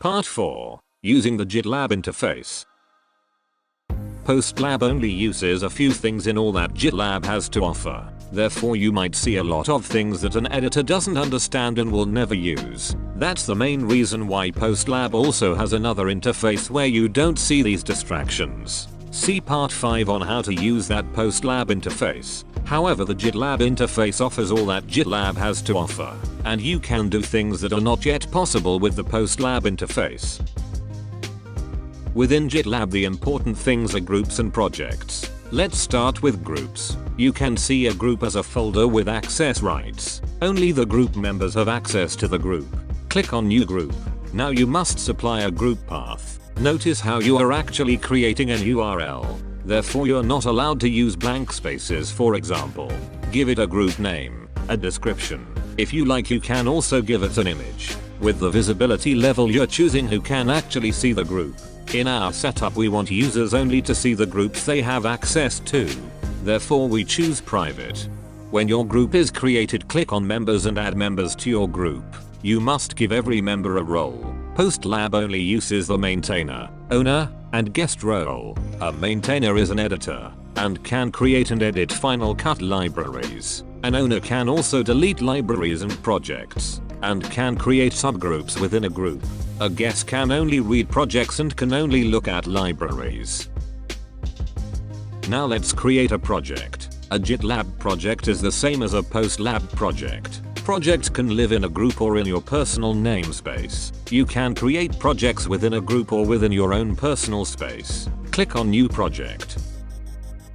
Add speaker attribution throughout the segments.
Speaker 1: Part 4. Using the GitLab interface. PostLab only uses a few things in all that GitLab has to offer. Therefore you might see a lot of things that an editor doesn't understand and will never use. That's the main reason why PostLab also has another interface where you don't see these distractions. See part 5 on how to use that PostLab interface. However, the GitLab interface offers all that GitLab has to offer, and you can do things that are not yet possible with the PostLab interface. Within GitLab, the important things are groups and projects. Let's start with groups. You can see a group as a folder with access rights. Only the group members have access to the group. Click on New Group. Now you must supply a group path. Notice how you are actually creating an URL. Therefore you're not allowed to use blank spaces, for example. Give it a group name, a description. If you like, you can also give it an image. With the visibility level, you're choosing who can actually see the group. In our setup, we want users only to see the groups they have access to. Therefore we choose private. When your group is created, click on members and add members to your group. You must give every member a role. PostLab only uses the maintainer, owner, and guest role. A maintainer is an editor and can create and edit Final Cut libraries. An owner can also delete libraries and projects, and can create subgroups within a group. A guest can only read projects and can only look at libraries. Now let's create a project. A GitLab project is the same as a PostLab project. Projects can live in a group or in your personal namespace. You can create projects within a group or within your own personal space. Click on New Project.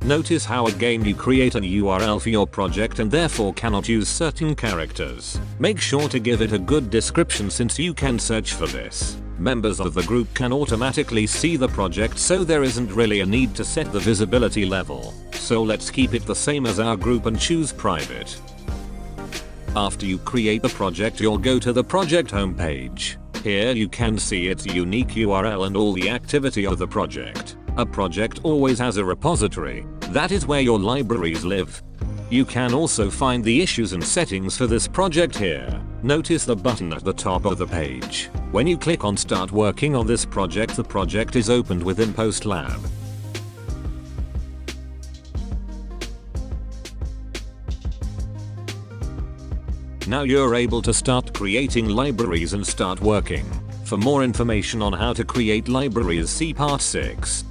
Speaker 1: Notice how again you create an URL for your project and therefore cannot use certain characters. Make sure to give it a good description since you can search for this. Members of the group can automatically see the project, so there isn't really a need to set the visibility level. So let's keep it the same as our group and choose private. After you create the project, you'll go to the project homepage. Here you can see its unique URL and all the activity of the project. A project always has a repository. That is where your libraries live. You can also find the issues and settings for this project here. Notice the button at the top of the page. When you click on Start working on this project, the project is opened within PostLab. Now you're able to start creating libraries and start working. For more information on how to create libraries, see part 6.